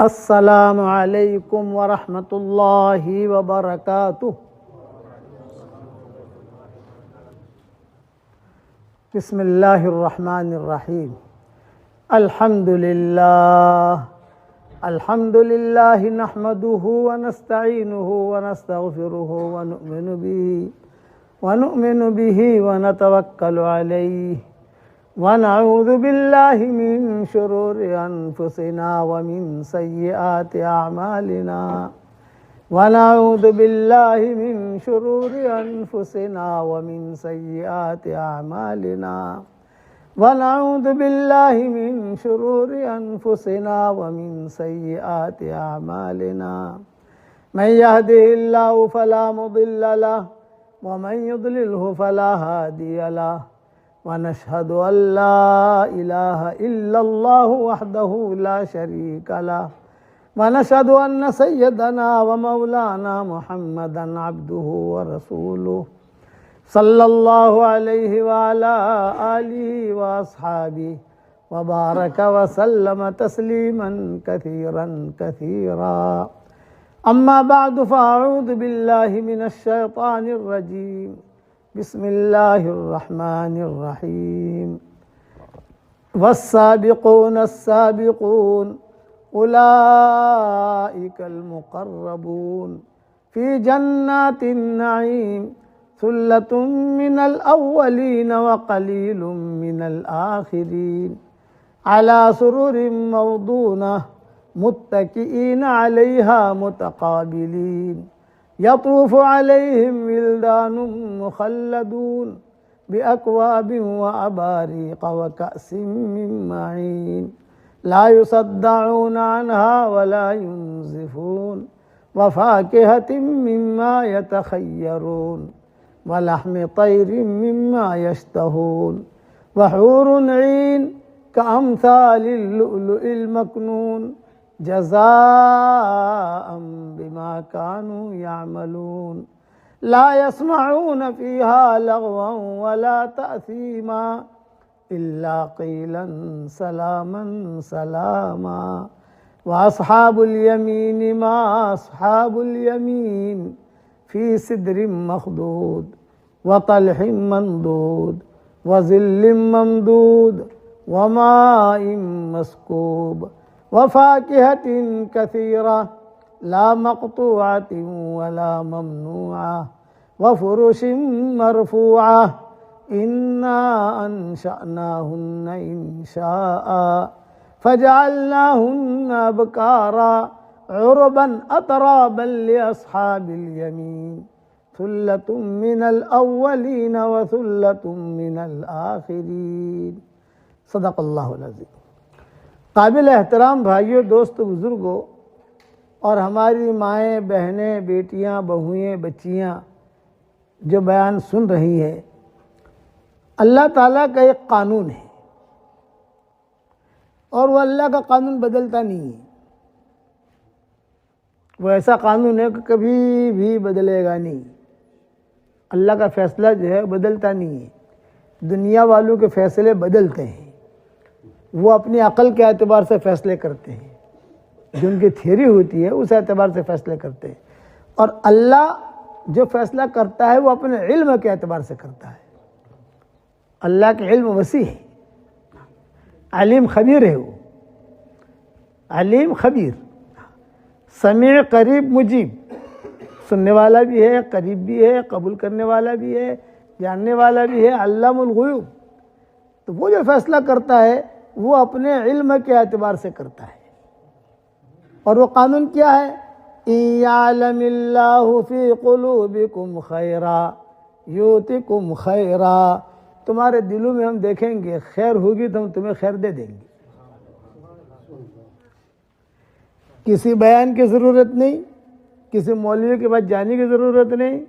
अस्सलामु अलैकुम वरहमतुल्लाहि वबरकातुह। बिस्मिल्लाहिर्रहमानिर्रहीम। अल्हम्दुलिल्लाहि नहमदुहु व नस्तईनुहु व नस्तगफिरुहु व नु'मिनु बिही व नतवक्कलु अलैहि व नऊज़ु बिल्लाहि मिन शुरूरि अनफुसिना व मिन सय्यिआति अअमालिना व नऊज़ु बिल्लाहि मिन शुरूरि अनफुसिना व मिन सय्यिआति अअमालिना व नऊज़ु बिल्लाहि मिन शुरूरि अनफुसिना व मिन सय्यिआति अअमालिना मन यहदिहिल्लाहु फला मुदिल्ल लहु व मन युद्लिल्हु फला हादिय लहु व नशहदु अल्ला इलाहा इल्लल्लाहु वहदहु ला शरीका लहु व नशहदु अन्न सय्यदना व मौलाना मुहम्मदन अब्दुहु व रसूलुहु सल्लल्लाहु अलैहि व अला आलिहि व अस्हाबिहि व बारक व सल्लम तस्लीमन कसीरन कसीरा। अम्मा बादु फ़अऊज़ु बिल्लाहि मिनश शैतानिर रजीम। बिस्मिल्लाहिर्रहमानिर्रहीम। वस्साबिक़ूनस्साबिक़ून उलाइकल मुक़र्रबून फ़ी जन्नातिन नईम सुल्लतुम मिनल अव्वलीन व क़लीलुम मिनल आखिरीन अला सुरुरिन मौदूना मुत्तकिईन अलैहा मुतक़ाबिलीन यतूफ़ु अलैहिम विल्दानुम मुख़ल्लदून बिअक्वाबिन व अबारीक़ व कअसिन मिन मईन ला युसद्दऊन अन्हा व ला युनज़िफ़ून व फ़ाकिहतिन मिम्मा यतख़य्यरून व लहमि तैरिन मिम्मा यश्तहून व हूरुन ईन कअम्सालिल लुअलुइल मकनून जज़ाअन बिमा कानू यामलून ला यस्मऊन फ़ीहा लगवन वला तअसीमा इल्ला क़ीलन सलामन सलामा व अस्हाबुल यमीन मा अस्हाबुल यमीन फ़ी सिदरिन मख़दूद व तल्हिन मंदूद व ज़िल्लिन ममदूद व माइन मस्कूब व फ़ाकिहतिन कसीरा ला मक़तूअतिन वला ममनूआ व फ़ुरुशिन मरफ़ूआ इन्ना अंशअनाहुन्न इंशाआ फ़जअलनाहुन्न अबकारा उरबन अतराबन लिअस्हाबिल यमीन सुल्लतुम मिनल अव्वलीन व सुल्लतुम मिनल आखिरीन। सदक़ल्लाहुल अज़ीम। काबिल एहतराम भाइयों, दोस्तों, बुज़ुर्गों और हमारी माएँ, बहनें, बेटियाँ, बहुएँ, बच्चियाँ जो बयान सुन रही हैं, अल्लाह ताला का एक कानून है और वो अल्लाह का कानून बदलता नहीं है। वो ऐसा कानून है कि कभी भी बदलेगा नहीं। अल्लाह का फ़ैसला जो है बदलता नहीं है। दुनिया वालों के फ़ैसले बदलते हैं। वो अपनी अक़ल के एतबार से फ़ैसले करते हैं, जो उनकी थियरी होती है उस एतबार से फ़ैसले करते हैं। और अल्लाह जो फ़ैसला करता है वो अपने इल्म के एतबार से करता है। अल्लाह के इल्म वसी है, अलीम खबीर है। वो अलीम खबीर, समीअ करीब मुजीब, सुनने वाला भी है, करीब भी है, कबूल करने वाला भी है, जानने वाला भी है, अल्लामुल गुयूब। तो वो जो फ़ैसला करता है वो अपने इल्म के एतबार से करता है। और वो कानून क्या है? इयअलमिल्लाहु फ़ी क़ुलूबिकुम खैरा युतिकुम खैरा। तुम्हारे दिलों में हम देखेंगे खैर होगी तो हम तुम्हें खैर दे देंगे। किसी बयान की ज़रूरत नहीं, किसी मौलवी के पास जाने की ज़रूरत नहीं।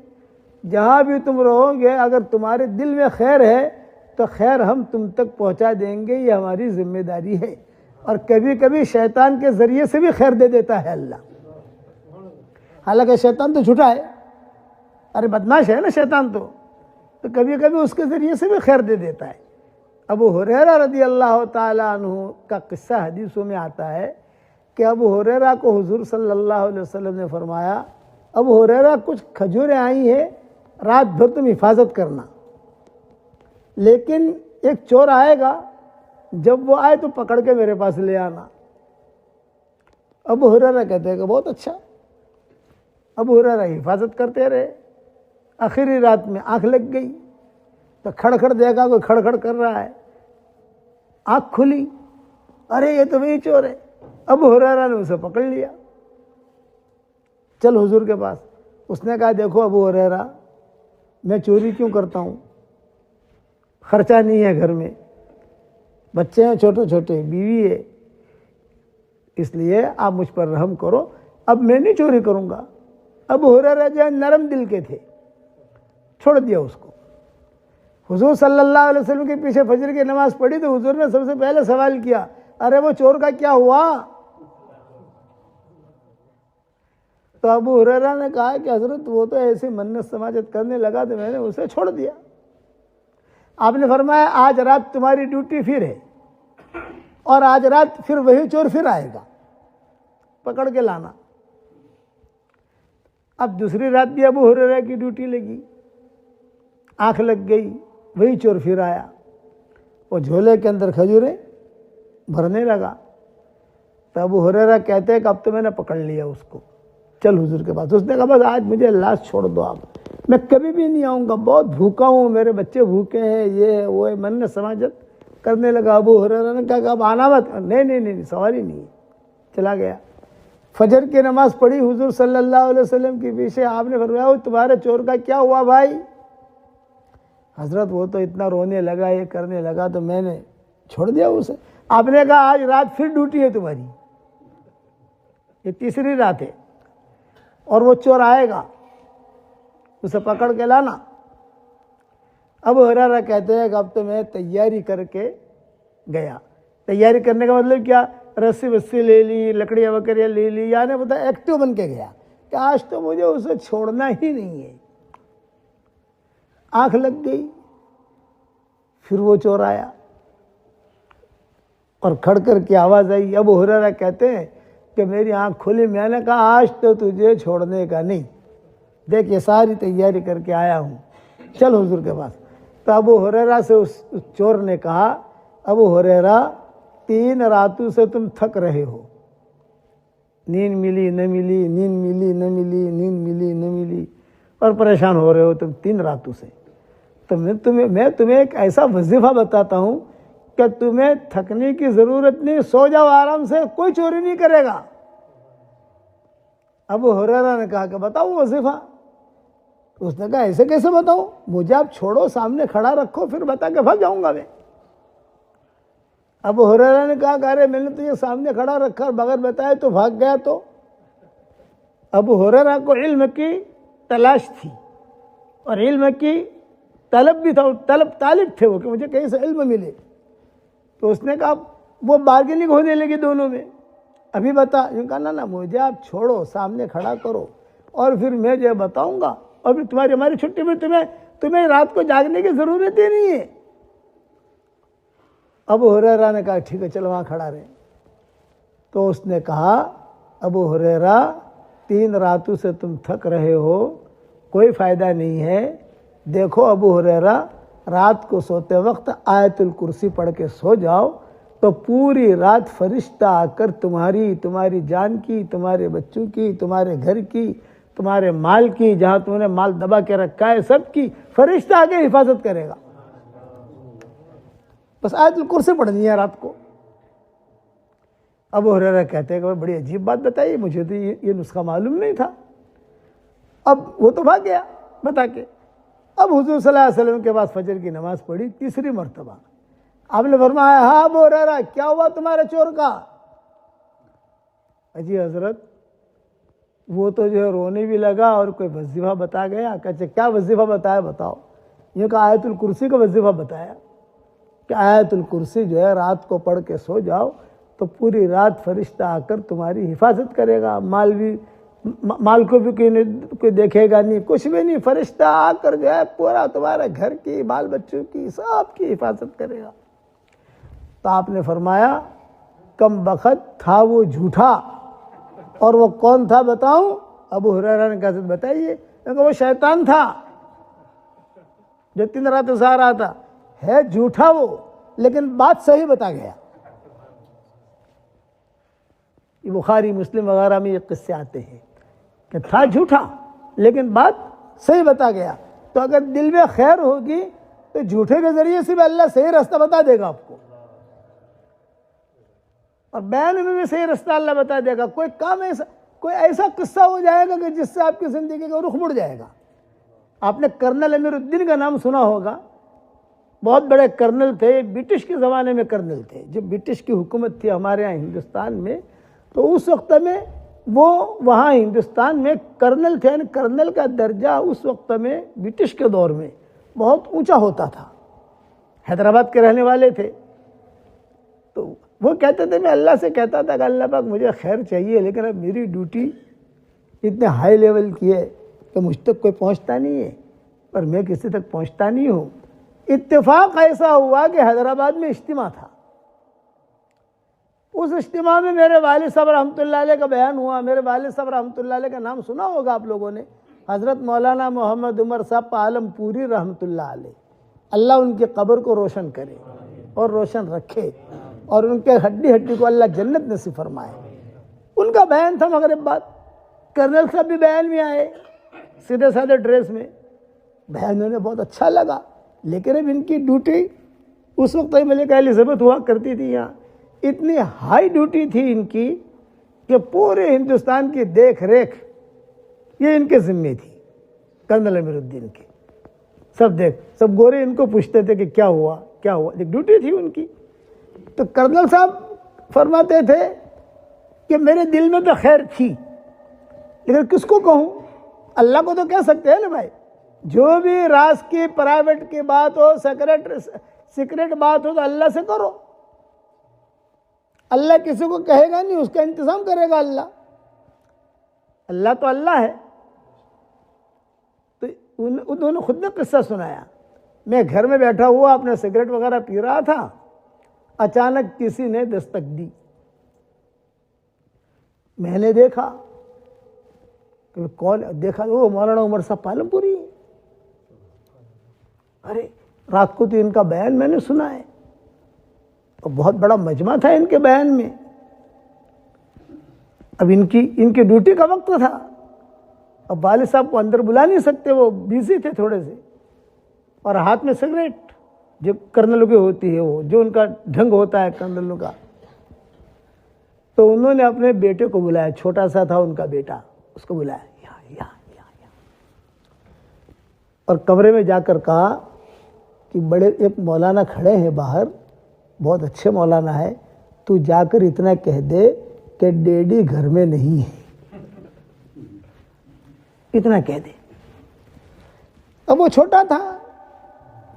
जहाँ भी तुम रहोगे, अगर तुम्हारे दिल में खैर है तो खैर हम तुम तक पहुँचा देंगे। ये हमारी जिम्मेदारी है। और कभी कभी शैतान के ज़रिए से भी खैर दे देता है अल्लाह। हालांकि शैतान तो झूठा है, अरे बदमाश है ना शैतान, तो कभी कभी उसके ज़रिए से भी खैर दे देता है। अबू हुरैरा रज़ी अल्लाह ताला अन्हु का किस्सा हदीसों में आता है कि अबू हुरैरा को हुजूर सल्लल्लाहु अलैहि वसल्लम ने फरमाया, अबू हुरैरा कुछ खजूरें आई हैं, रात भर तुम हिफाजत करना, लेकिन एक चोर आएगा, जब वो आए तो पकड़ के मेरे पास ले आना। अबू हुरैरा कहते हैं कि बहुत अच्छा। अबू हुरैरा हिफाजत करते रहे। आखिरी रात में आंख लग गई तो खड़खड़ देखा कोई खड़खड़ कर रहा है। आंख खुली, अरे ये तो वही चोर है। अबू हुरैरा ने उसे पकड़ लिया, चल हुजूर के पास। उसने कहा, देखो अबू हुरैरा, मैं चोरी क्यों करता हूँ? खर्चा नहीं है घर में, बच्चे हैं छोटे छोटे, बीवी है, इसलिए आप मुझ पर रहम करो, अब मैं नहीं चोरी करूँगा। अबू हुरैरा जो नरम दिल के थे, छोड़ दिया उसको। हुजूर सल्लल्लाहु अलैहि वसल्लम के पीछे फजर की नमाज पढ़ी तो हुजूर ने सबसे पहले सवाल किया, अरे वो चोर का क्या हुआ? तो अबू हुरैरा ने कहा कि हजरत वो तो ऐसी मन्नत समाजत करने लगा तो मैंने उसे छोड़ दिया। आपने फरमाया, आज रात तुम्हारी ड्यूटी फिर है, और आज रात फिर वही चोर फिर आएगा, पकड़ के लाना। अब दूसरी रात भी अबू हुरैरा की ड्यूटी लगी, आंख लग गई, वही चोर फिर आया, वो झोले के अंदर खजूरें भरने लगा। तो अबू हुरैरा कहते हैं कि अब तो मैंने पकड़ लिया उसको, चल हुजूर के पास। उसने कहा, बस आज मुझे लाश छोड़ दो आप, मैं कभी भी नहीं आऊँगा, बहुत भूखा हूँ, मेरे बच्चे भूखे हैं, ये है वो है, मन्नत समाजत करने लगा। अबू हुरैरा ने कहा कि अब आना मत। नहीं नहीं नहीं, सवाल ही नहीं है। चला गया। फजर की नमाज पढ़ी हुजूर सल्लल्लाहु अलैहि वसल्लम के पीछे। आपने फरमाया, तुम्हारे चोर का क्या हुआ भाई? हजरत वो तो इतना रोने लगा, ये करने लगा, तो मैंने छोड़ दिया उसे। आपने कहा, आज रात फिर ड्यूटी है तुम्हारी, ये तीसरी रात है, और वो चोर आएगा, उसे पकड़ के लाना। अबू हुरैरा कहते हैं कि अब तो मैं तैयारी करके गया। तैयारी करने का मतलब क्या? रस्सी वस्सी ले ली, लकड़ियाँ वकड़ियाँ ले ली, यानी पता एक्टिव बन के गया कि आज तो मुझे उसे छोड़ना ही नहीं है। आंख लग गई, फिर वो चोर आया और खड़कर की आवाज़ आई। अबू हुरैरा कहते हैं कि मेरी आंख खुली, मैंने कहा, आज तो तुझे छोड़ने का नहीं, देख ये सारी तैयारी करके आया हूँ, चल हुजूर के पास। तो अबू हुरैरा से उस चोर ने कहा, अबू हुरैरा, 3 रातों से तुम थक रहे हो, नींद मिली न मिली, नींद मिली न मिली, नींद मिली न मिली, और परेशान हो रहे हो तुम 3 रातों से। तो मैं तुम्हें एक ऐसा वजीफा बताता हूँ कि तुम्हें थकने की ज़रूरत नहीं, सो जाओ आराम से, कोई चोरी नहीं करेगा। अबू हुरैरा ने कहा कि बताओ वजीफा। उसने कहा, ऐसे कैसे बताऊं? मुझे आप छोड़ो, सामने खड़ा रखो, फिर बता के भाग जाऊंगा मैं। अबू हुरैरा ने कहा, अरे मैंने तुझे सामने खड़ा रखा, बगैर बताए तो भाग गया तो? अबू हुरैरा को इल्म की तलाश थी और इल्म की तलब भी था, तालिब थे वो कि मुझे कहीं से इल्म मिले। तो उसने कहा, वो बार्गेनिंग होने लगी दोनों में, अभी बता। यूँ कहा, ना मुझे आप छोड़ो, सामने खड़ा करो, और फिर मैं जो बताऊंगा, और फिर तुम्हारी हमारी छुट्टी में तुम्हें रात को जागने की ज़रूरत ही नहीं है। अबू हुरैरा ने कहा, ठीक है, चलो वहाँ खड़ा रहे। तो उसने कहा, अबू हुरैरा, 3 रातों से तुम थक रहे हो, कोई फ़ायदा नहीं है। देखो अबू हुरैरा, रात को सोते वक्त आयतुल कुर्सी पढ़ के सो जाओ, तो पूरी रात फरिश्ता आकर तुम्हारी जान की, तुम्हारे बच्चों की, तुम्हारे घर की, तुम्हारे माल की, जहाँ तुमने माल दबा के रखा है, सब की फरिश्ता आके हिफाजत करेगा। बस आयतुल कुर्सी पढ़नी है रात को। अबू हुरैरा कहते हैं कि बड़ी अजीब बात बताई, मुझे तो ये नुस्खा मालूम नहीं था। अब वो तो भाग गया बता के। अब हुजूर सल्लल्लाहु अलैहि वसल्लम के पास फजर की नमाज पढ़ी तीसरी मरतबा। आपने फरमाया, हाँ अबू हुरैरा, क्या हुआ तुम्हारे चोर का? अजी हजरत, वो तो जो है रोने भी लगा और कोई वजीफा बता गया। कहते क्या वजीफा बताया बताओ? ये कहा आयतुल कुर्सी का वजीफा बताया कि आयतुल कुर्सी जो है रात को पढ़ के सो जाओ तो पूरी रात फरिश्ता आकर तुम्हारी हिफाजत करेगा, माल को भी कोई देखेगा नहीं, कुछ भी नहीं, फरिश्ता आकर जो है पूरा तुम्हारे घर की, बाल बच्चों की, सबकी हिफाजत करेगा। तो आपने फरमाया, कम बखत था वो झूठा और वो कौन था बताऊं? अबू हुरैरा ने कहा बताइए। क्योंकि वो शैतान था जो 3 रातें सो रहा था। है झूठा वो, लेकिन बात सही बता गया। ये बुखारी मुस्लिम वगैरह में ये किस्से आते हैं कि था झूठा लेकिन बात सही बता गया। तो अगर दिल में खैर होगी तो झूठे के जरिए से भी अल्लाह सही रास्ता बता देगा आपको, और बयान में भी सही रास्ता अल्लाह बता देगा। कोई काम ऐसा, कोई ऐसा किस्सा हो जाएगा कि जिससे आपकी ज़िंदगी का रुख मुड़ जाएगा। आपने कर्नल अमीरुद्दीन का नाम सुना होगा। बहुत बड़े कर्नल थे, ब्रिटिश के ज़माने में कर्नल थे। जब ब्रिटिश की हुकूमत थी हमारे यहाँ हिंदुस्तान में, तो उस वक्त में वो वहाँ हिंदुस्तान में कर्नल थे। यानी कर्नल का दर्जा उस वक्त में ब्रिटिश के दौर में बहुत ऊंचा होता था। हैदराबाद के रहने वाले थे। तो वो कहते थे, मैं अल्लाह से कहता था कि अल्लाह पाक मुझे खैर चाहिए, लेकिन अब मेरी ड्यूटी इतने हाई लेवल की है कि मुझ तक कोई पहुंचता नहीं है और मैं किसी तक पहुंचता नहीं हूँ। इत्तेफाक ऐसा हुआ कि हैदराबाद में इज्तिमा था। उस इज्तिमा में मेरे वालिद साहब रहमतुल्लाह अलैह का बयान हुआ। मेरे वालिद साहब रहमतुल्लाह अलैह का नाम सुना होगा आप लोगों ने, हज़रत मौलाना मोहम्मद उमर साहब पालमपुरी रहमतुल्लाह अलैह। अल्लाह उनकी कब्र को रोशन करे और रोशन रखे, और उनके हड्डी हड्डी को अल्लाह जन्नत नसीब फरमाए। उनका बयान था मगरिब बाद। कर्नल साहब भी बयान में आए सीधे साधे ड्रेस में। बयान उन्हें बहुत अच्छा लगा, लेकिन अब इनकी ड्यूटी उस वक्त मलिक एलिज़ाबेथ हुआ करती थी यहाँ। इतनी हाई ड्यूटी थी इनकी कि पूरे हिंदुस्तान की देख रेख ये इनके जिम्मे थी, कर्नल अमीरुद्दीन की। सब गोरे इनको पूछते थे कि क्या हुआ क्या हुआ, एक ड्यूटी थी उनकी। तो कर्नल साहब फरमाते थे कि मेरे दिल में तो खैर थी, लेकिन किसको कहूँ? अल्लाह को तो कह सकते हैं ना भाई। जो भी राज की प्राइवेट की बात हो, सीक्रेट बात हो, तो अल्लाह से करो। अल्लाह किसी को कहेगा नहीं, उसका इंतजाम करेगा अल्लाह। अल्लाह तो अल्लाह है। तो उन्होंने खुद ने किस्सा सुनाया। मैं घर में बैठा हुआ अपने सिगरेट वगैरह पी रहा था, अचानक किसी ने दस्तक दी। मैंने देखा कि कौन, देखा वो मौलाना उमर साहब पालमपुरी। अरे रात को तो इनका बयान मैंने सुना है, और बहुत बड़ा मजमा था इनके बयान में। अब इनकी ड्यूटी का वक्त था। अब वालिद साहब को अंदर बुला नहीं सकते, वो बिजी थे थोड़े से, और हाथ में सिगरेट जो कर्नलों की होती है, वो जो उनका ढंग होता है कर्नलों का। तो उन्होंने अपने बेटे को बुलाया, छोटा सा था उनका बेटा, उसको बुलाया या। और कमरे में जाकर कहा कि बड़े एक मौलाना खड़े हैं बाहर, बहुत अच्छे मौलाना है, तू जाकर इतना कह दे कि डैडी घर में नहीं है, इतना कह दे। अब वो छोटा था,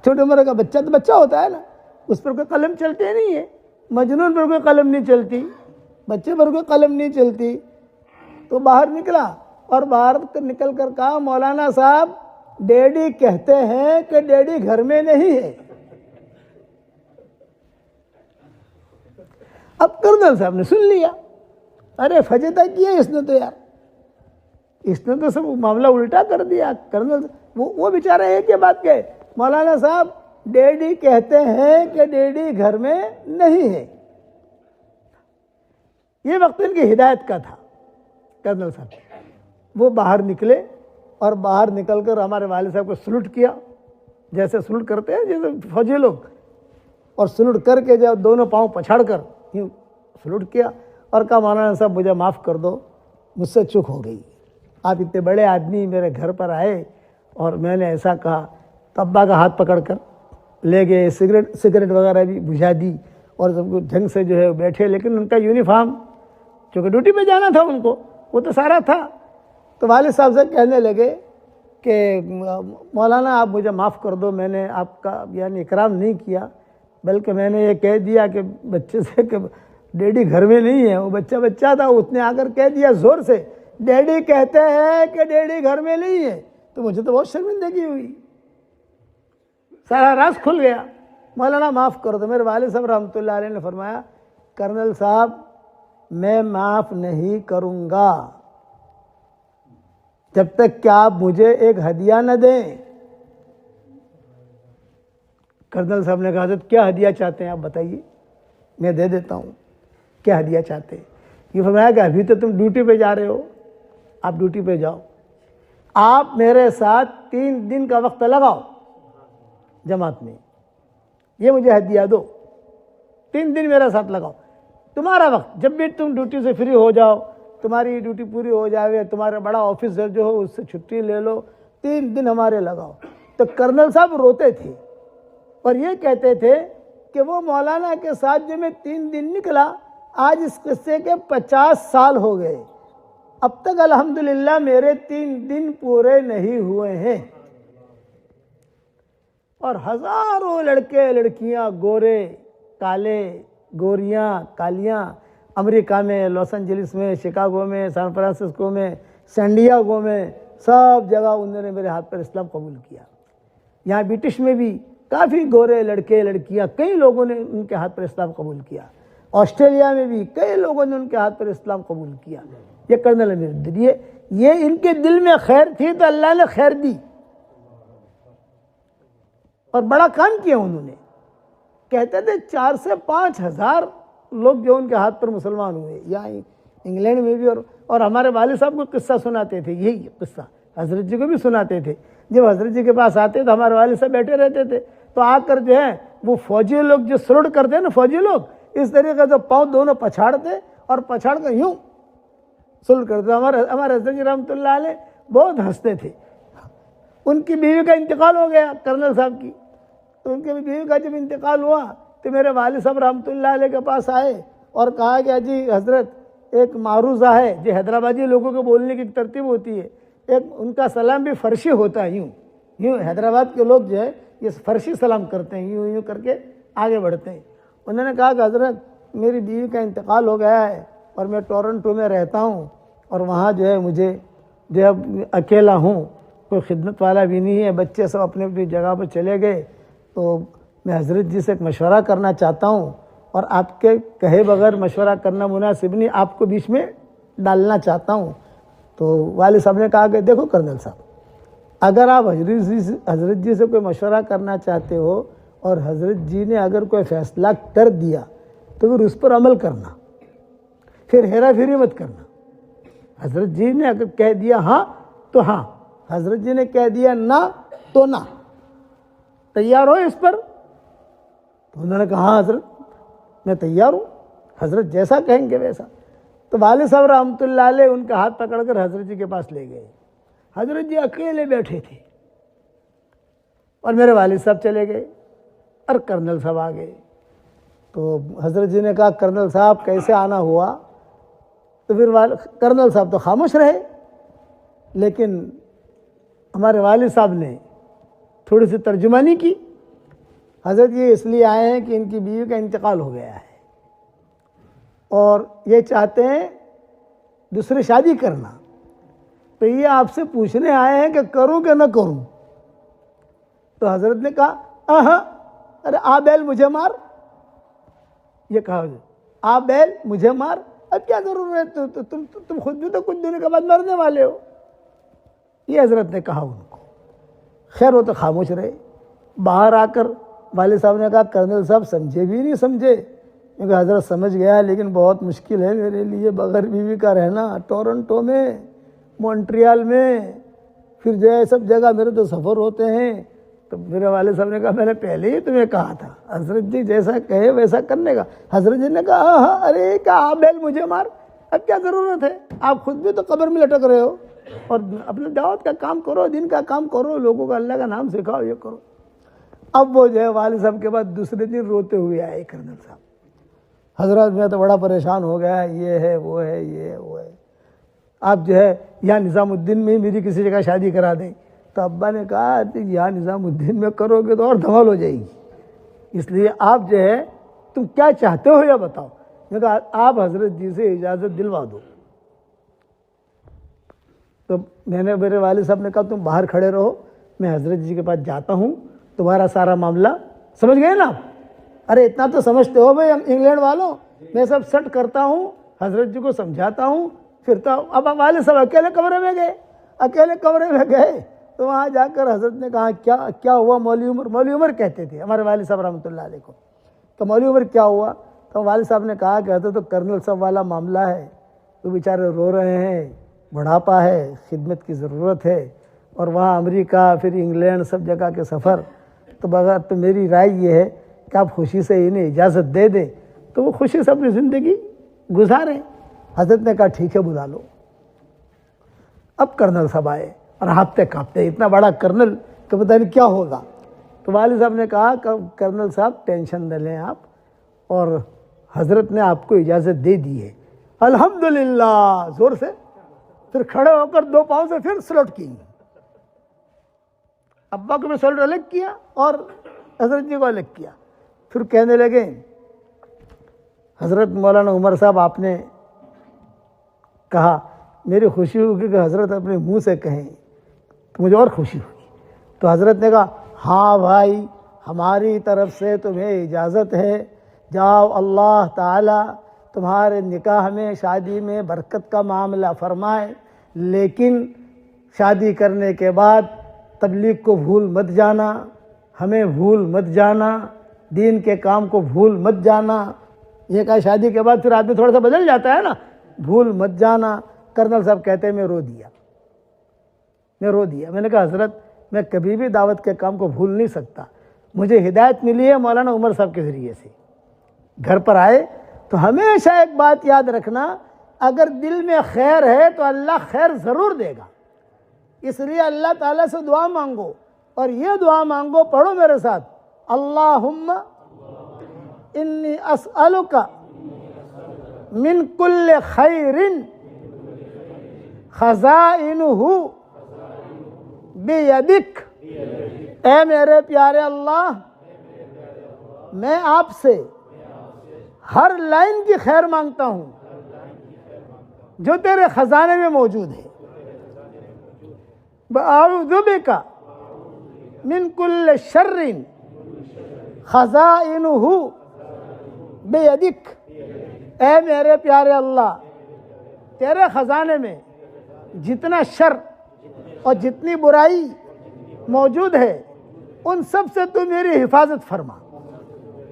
छोटे उम्र का बच्चा, तो बच्चा होता है ना, उस पर कोई कलम चलते नहीं है। मजनून पर कोई कलम नहीं चलती, बच्चे पर कोई कलम नहीं चलती। तो बाहर निकला और बाहर निकल कर कहा, मौलाना साहब डैडी कहते हैं कि डैडी घर में नहीं है। अब कर्नल साहब ने सुन लिया। अरे फजेता किया इसने तो यार, इसने तो सब मामला उल्टा कर दिया। कर्नल वो बेचारा एक ही बात कहे, मौलाना साहब डैडी कहते हैं कि डैडी घर में नहीं है। ये वक्त इनकी हिदायत का था। कर्नल साहब वो बाहर निकले और बाहर निकलकर हमारे वालिद साहब को सलूट किया, जैसे सलूट करते हैं जैसे फौजी लोग, और सलूट करके जब दोनों पांव पछाड़ कर यूँ सलूट किया और कहा, मौलाना साहब मुझे माफ़ कर दो, मुझसे चूक हो गई। आप इतने बड़े आदमी मेरे घर पर आए और मैंने ऐसा कहा। तो अब्बा का हाथ पकड़ कर ले गए, सिगरेट वगैरह भी बुझा दी और सबको ढंग से जो है बैठे। लेकिन उनका यूनिफॉर्म, चूँकि ड्यूटी पे जाना था उनको, वो तो सारा था। तो वालिद साहब से कहने लगे कि मौलाना आप मुझे माफ़ कर दो, मैंने आपका यानी इकराम नहीं किया, बल्कि मैंने ये कह दिया कि बच्चे से कि डैडी घर में नहीं है। वो बच्चा था, उसने आकर कह दिया ज़ोर से, डैडी कहते हैं कि डैडी घर में नहीं है। तो मुझे तो बहुत शर्मिंदगी हुई, सारा राज खुल गया। मौलाना माफ़ करो। तो मेरे वालिद साहब रहमतुल्लाह अलैह ने फरमाया, कर्नल साहब मैं माफ़ नहीं करूँगा जब तक कि आप मुझे एक हदिया न दें। कर्नल साहब ने कहा तो क्या हदिया चाहते हैं आप बताइए, मैं दे देता हूँ। क्या हदिया चाहते हैं? ये फरमाया कि अभी तो तुम ड्यूटी पे जा रहे हो, आप ड्यूटी पे जाओ, आप मेरे साथ 3 दिन का वक्त लगाओ जमात में, ये मुझे हदिया दो। 3 दिन मेरे साथ लगाओ, तुम्हारा वक्त, जब भी तुम ड्यूटी से फ्री हो जाओ, तुम्हारी ड्यूटी पूरी हो जाए, तुम्हारा बड़ा ऑफिसर जो हो उससे छुट्टी ले लो, 3 दिन हमारे लगाओ। तो कर्नल साहब रोते थे और ये कहते थे कि वो मौलाना के साथ जो मैं 3 दिन निकला, आज इस किस्से के 50 साल हो गए, अब तक अल्हम्दुलिल्लाह मेरे 3 दिन पूरे नहीं हुए हैं। और हजारों लड़के लड़कियां, गोरे काले, गोरियां कालियां, अमेरिका में, लॉस एंजलिस में, शिकागो में, सैन फ्रांसिस्को में, सैंडियागो में, सब जगह उन्होंने मेरे हाथ पर इस्लाम कबूल किया। यहाँ ब्रिटिश में भी काफ़ी गोरे लड़के लड़कियां, कई लोगों ने उनके हाथ पर इस्लाम कबूल किया। ऑस्ट्रेलिया में भी कई लोगों ने उनके हाथ पर इस्लाम कबूल किया। ये कर्नल अमीरुद्दीन, ये इनके दिल में खैर थी तो अल्लाह ने खैर दी और बड़ा काम किया उन्होंने। कहते थे 4 से 5 हज़ार लोग जो उनके हाथ पर मुसलमान हुए, यहाँ इंग्लैंड में भी। और हमारे वालिद साहब को किस्सा सुनाते थे, यही किस्सा हजरत जी को भी सुनाते थे। जब हजरत जी के पास आते तो हमारे वालिद साहब बैठे रहते थे, तो आकर जो है वो फौजी लोग जो सलूट करते हैं ना, फौजी लोग इस तरीके से पाँव दोनों पछाड़ते और पछाड़ कर यूँ सलूट करते। हमारे हजरत जी रहमतुल्लाह अलैह बहुत हंसते थे। उनकी बीवी का इंतकाल हो गया कर्नल साहब की, तो उनकी बीवी का जब इंतकाल हुआ तो मेरे वालिद साहब रहमतुल्लाह अलैह के पास आए और कहा कि अजी हजरत, एक मारूज़ा है जो हैदराबादी लोगों को बोलने की तरतीब होती है, एक उनका सलाम भी फर्शी होता है, यूँ यूँ हैदराबाद के लोग जो है ये फर्शी सलाम करते हैं, यूँ यूँ करके आगे बढ़ते हैं। उन्होंने कहा कि हजरत मेरी बीवी का इंतकाल हो गया है और मैं टोरंटो में रहता हूँ और वहाँ जो है मुझे जो है अकेला हूँ, कोई खिदमत वाला भी नहीं है, बच्चे सब अपनी अपनी जगह पर चले गए, तो मैं हजरत जी से एक मशवरा करना चाहता हूँ और आपके कहे बगैर मशवरा करना मुनासिब नहीं, आपको बीच में डालना चाहता हूँ। तो वालिद साहब ने कहा कि देखो कर्नल साहब, अगर आप हजरत जी से कोई मशवरा करना चाहते हो और हजरत जी ने अगर कोई फ़ैसला कर दिया तो फिर उस पर अमल करना, फिर हेरा फेरी मत करना। हजरत जी ने अगर कह दिया हाँ तो हाँ, हजरत जी ने कह दिया ना तो ना, तैयार हो इस पर? तो उन्होंने कहा हाँ हजरत मैं तैयार हूँ, हजरत जैसा कहेंगे वैसा। तो वालिद साहब रहमतुल्लाह अलैह उनका हाथ पकड़कर हजरत जी के पास ले गए। हजरत जी अकेले बैठे थे और मेरे वालिद साहब चले गए और कर्नल साहब आ गए। तो हजरत जी ने कहा कर्नल साहब कैसे आना हुआ? तो फिर कर्नल साहब तो खामोश रहे, लेकिन हमारे वालिद साहब ने थोड़ी सी तर्जुमानी की। हजरत ये इसलिए आए हैं कि इनकी बीवी का इंतकाल हो गया है और ये चाहते हैं दूसरी शादी करना, तो ये आपसे पूछने आए हैं कि करूं कि न करूं। तो हजरत ने कहा हाँ, अरे आ बैल मुझे मार, ये कहा आ बैल मुझे मार, अब क्या जरूरत है, तुम खुद भी तो कुछ दिनों के बाद मरने वाले हो, ये हजरत ने कहा उनको। खैर वो तो खामोश रहे। बाहर आकर वालिद साहब ने कहा कर्नल साहब समझे भी नहीं समझे, क्योंकि हजरत समझ गया लेकिन बहुत मुश्किल है मेरे लिए बगैर बीवी का रहना, टोरंटो में, मॉन्ट्रियल में, फिर जो है सब जगह मेरे तो सफ़र होते हैं। तो मेरे वालिद साहब ने कहा मैंने पहले ही तुम्हें कहा था, हजरत जी जैसा कहे वैसा करने का। हजरत जी ने कहा हाँ, अरे क्या आप बैल मुझे मार, अब क्या ज़रूरत है, आप खुद भी तो कब्र में लटक रहे हो और अपने दावत का काम करो, दिन का काम करो, लोगों को अल्लाह का नाम सिखाओ, ये करो। अब वो जो है वालिद साहब के बाद दूसरे दिन रोते हुए आए कर्नल साहब, हजरत मैं तो बड़ा परेशान हो गया, ये है वो है ये है वो है, आप जो है यहाँ निज़ामुद्दीन में ही मेरी किसी जगह शादी करा दें। तो अब्बा ने कहा यहाँ निज़ामुद्दीन में करोगे तो और धमाल हो जाएगी, इसलिए आप जो है तुम क्या चाहते हो या बताओ। मैंने कहा आप हजरत जी से इजाज़त दिलवा दो। तो मैंने मेरे वालिद साहब ने कहा तुम बाहर खड़े रहो, मैं हजरत जी के पास जाता हूँ, तुम्हारा सारा मामला समझ गए ना? अरे इतना तो समझते हो भाई इंग्लैंड वालों, मैं सब सेट करता हूँ हजरत जी को समझाता हूँ। फिर तो अब वाले सब अकेले कमरे में गए, अकेले कमरे में गए तो वहाँ जाकर हजरत ने कहा क्या क्या हुआ मौलवी उमर कहते थे हमारे वाले साहब रहमतुल्लाह अलैह को। तो मौलवी उमर क्या हुआ? तो वाले साहब ने कहा कहते तो कर्नल साहब वाला मामला है, तो बेचारे रो रहे हैं, बुढ़ापा है, खिदमत की ज़रूरत है, और वहाँ अमेरिका फिर इंग्लैंड सब जगह के सफ़र, तो बगैर तो मेरी राय ये है कि आप खुशी से इन्हें इजाज़त दे दें तो वो खुशी से अपनी ज़िंदगी गुजारें। हजरत ने कहा ठीक है बुला लो। अब कर्नल साहब आए और हाँफते काँपते, इतना बड़ा कर्नल तो पता नहीं क्या होगा। तो वालिद साहब ने कहा कर्नल साहब टेंशन न लें आप, और हजरत ने आपको इजाज़त दे दी है। अल्हम्दुलिल्लाह जोर से फिर खड़े होकर 2 पाँव से फिर सलूट की। अब्बा को भी सलूट अलग किया और हजरत जी को अलग किया। फिर कहने लगे हजरत मौलाना उमर साहब आपने कहा, मेरी खुशी होगी कि हजरत अपने मुंह से कहें तो मुझे और खुशी होगी। तो हजरत ने कहा हाँ भाई हमारी तरफ से तुम्हें इजाज़त है, जाओ अल्लाह ताला तुम्हारे निकाह में शादी में बरकत का मामला फरमाए, लेकिन शादी करने के बाद तबलीग को भूल मत जाना, हमें भूल मत जाना, दीन के काम को भूल मत जाना। ये कहा शादी के बाद फिर आदमी थोड़ा सा बदल जाता है ना, भूल मत जाना। कर्नल साहब कहते हैं मैं रो दिया। मैंने कहा हजरत मैं कभी भी दावत के काम को भूल नहीं सकता, मुझे हिदायत मिली है मौलाना उमर साहब के ज़रिए से। घर पर आए तो हमेशा एक बात याद रखना, अगर दिल में खैर है तो अल्लाह खैर ज़रूर देगा। इसलिए अल्लाह ताला से दुआ मांगो, और ये दुआ मांगो, पढ़ो मेरे साथ, अल्लाहुम्मा इन्नी अस्अलुका मिन कुल्ल खैरिन खज़ाइनुहु बियदिक। ऐ मेरे प्यारे अल्लाह, मैं आपसे हर लाइन की खैर मांगता हूँ जो तेरे खजाने में मौजूद है। वअऊज़ु बिका मिन कुल्ल शर्रिन खज़ाइनुहु बियदिक। ऐ मेरे प्यारे अल्लाह, तेरे खजाने में जितना शर और जितनी बुराई मौजूद है उन सब से तू मेरी हिफाजत फरमा।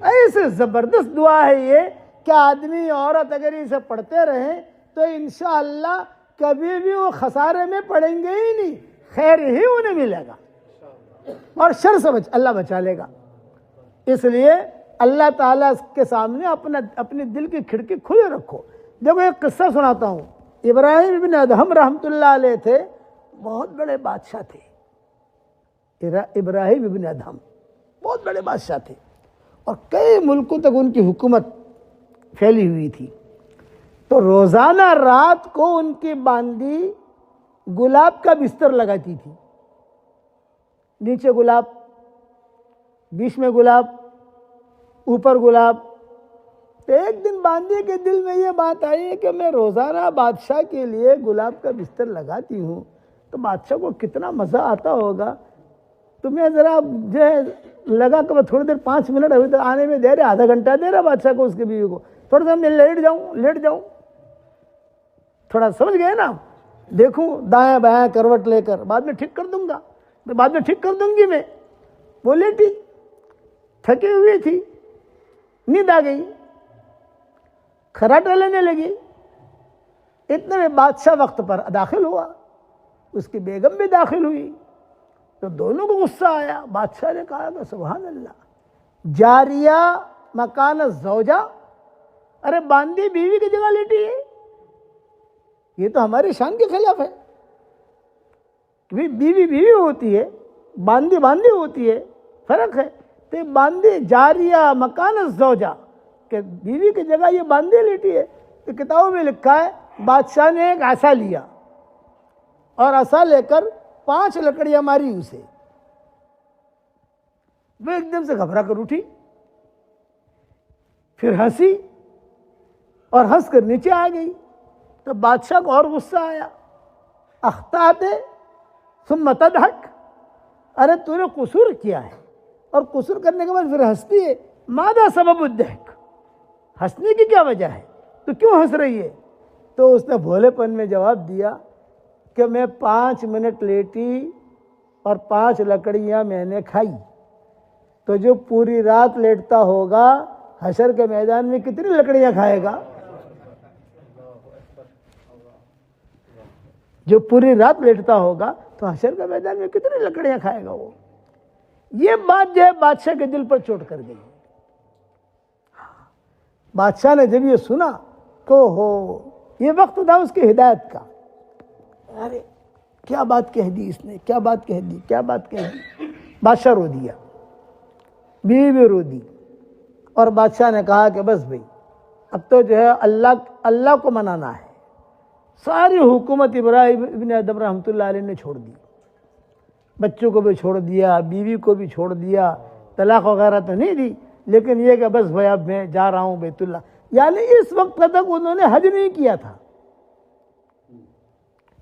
ऐसे ज़बरदस्त दुआ है ये कि आदमी औरत अगर इसे पढ़ते रहें तो इंशाअल्लाह कभी भी वो खसारे में पड़ेंगे ही नहीं, खैर ही उन्हें मिलेगा और शर से अल्लाह बचा लेगा। इसलिए अल्लाह ताला के सामने अपने दिल की खिड़की खुली रखो। देखो एक किस्सा सुनाता हूँ। इब्राहिम इब्न अदहम रहमतुल्लाह अलैह थे, बहुत बड़े बादशाह थे। इब्राहिम इब्न अदहम बहुत बड़े बादशाह थे और कई मुल्कों तक उनकी हुकूमत फैली हुई थी। तो रोज़ाना रात को उनकी बांदी गुलाब का बिस्तर लगाती थी, नीचे गुलाब, बीच में गुलाब, ऊपर गुलाब। तो एक दिन बांदी के दिल में ये बात आई कि मैं रोज़ाना बादशाह के लिए गुलाब का बिस्तर लगाती हूँ तो बादशाह को कितना मज़ा आता होगा। तो मैं ज़रा जो लगा कि थोड़ी देर 5 मिनट अभी तक आने में दे रहे, आधा घंटा दे रहा बादशाह को, उसके बीवी को, थोड़ा सा मैं लेट जाऊँ, थोड़ा समझ गए ना, देखूँ दायां बायां करवट लेकर, बाद में ठीक कर दूंगा, बाद में ठीक कर दूंगी मैं। वो लेटी, थकी हुई थी, नींद आ गई, खर्राटा लेने लगी। इतने में बादशाह वक्त पर दाखिल हुआ, उसकी बेगम भी दाखिल हुई। तो दोनों को गुस्सा आया। बादशाह ने कहा कि सुभान अल्लाह, जारिया मकान ज़ौजा, अरे बांदी बीवी की जगह लेटी है, ये तो हमारी शान के खिलाफ है। बीवी होती है, बांदी होती है, फर्क है। तो बांदी जारिया मकान ज़ौजा के बीवी की जगह ये बांदी लेटी है। तो किताबों में लिखा है बादशाह ने एक आसा लिया और आसा लेकर 5 लकड़ियां मारी उसे। वो एकदम से घबरा कर उठी, फिर हंसी और हंस कर नीचे आ गई। तो बादशाह को और गुस्सा आया। अख्ताते सुम्मा तदहक, अरे तूने कुसूर किया है और कुसूर करने के बाद फिर हंसती है। मादा सबब उद्दहक, हंसने की क्या वजह है? तो क्यों हंस रही है? तो उसने भोलेपन में जवाब दिया कि मैं 5 मिनट लेटी और 5 लकड़ियां मैंने खाई, तो जो पूरी रात लेटता होगा हशर के मैदान में कितनी लकड़ियां खाएगा? जो पूरी रात लेटता होगा तो हशर के मैदान में कितनी लकड़ियां खाएगा वो। ये बात जो है बादशाह के दिल पर चोट कर गई। बादशाह ने जब ये सुना तो हो, ये वक्त था उसकी हिदायत का। अरे क्या बात कह दी इसने, क्या बात कह दी, क्या बात कह दी। बादशाह रो दिया, बीवी भी रो दी, और बादशाह ने कहा कि बस भाई अब तो जो है अल्लाह को मनाना है। सारी हुकूमत इब्राहिम इब्न अदहम रहमतुल्लाह अलैह ने छोड़ दी, बच्चों को भी छोड़ दिया, बीवी को भी छोड़ दिया, तलाक वगैरह तो नहीं दी, लेकिन ये कि बस भाई अब मैं जा रहा हूँ बैतुल्लाह। यानी इस वक्त तक उन्होंने हज नहीं किया था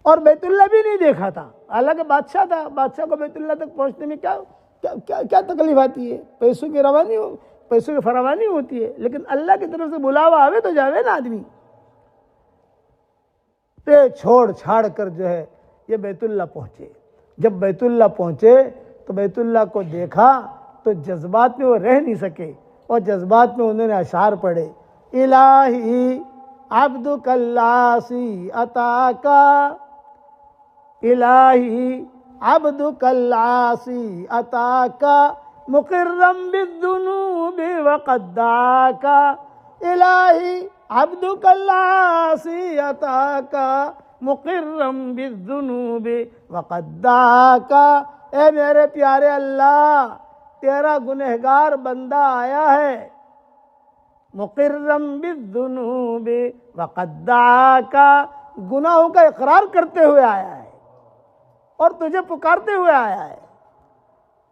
और बैतुल्लाह भी नहीं देखा था। हालांकि बादशाह था, बादशाह को बैतुल्लाह तक पहुँचने में क्या क्या क्या क्या तकलीफ आती है? पैसों की फरावानी होती है, लेकिन अल्लाह की तरफ से बुलावा आवे तो जावे ना आदमी। तो छोड़ छाड़ कर जो है ये बैतुल्लाह पहुँचे। जब बैतुल्लाह पहुँचे तो बैतुल्लाह को देखा तो जज्बात में वो रह नहीं सके और जज्बात में उन्होंने अशार पढ़े, इलाही अब्दुकल्लासी अताका, इलाही अब्दुकल्लासी अताका मुक़र्रम बिद्दुनूबि वक़द्दाका, इलाही अब्दुकल्लासी अताका मुक़र्रम बिद्दुनूबि वक़द्दाका। ए मेरे प्यारे अल्लाह, तेरा गुनहगार बंदा आया है, मुक़र्रम बिद्दुनूबि वक़द्दाका, गुनाहों का इकरार करते हुए आया है और तुझे पुकारते हुए आया है।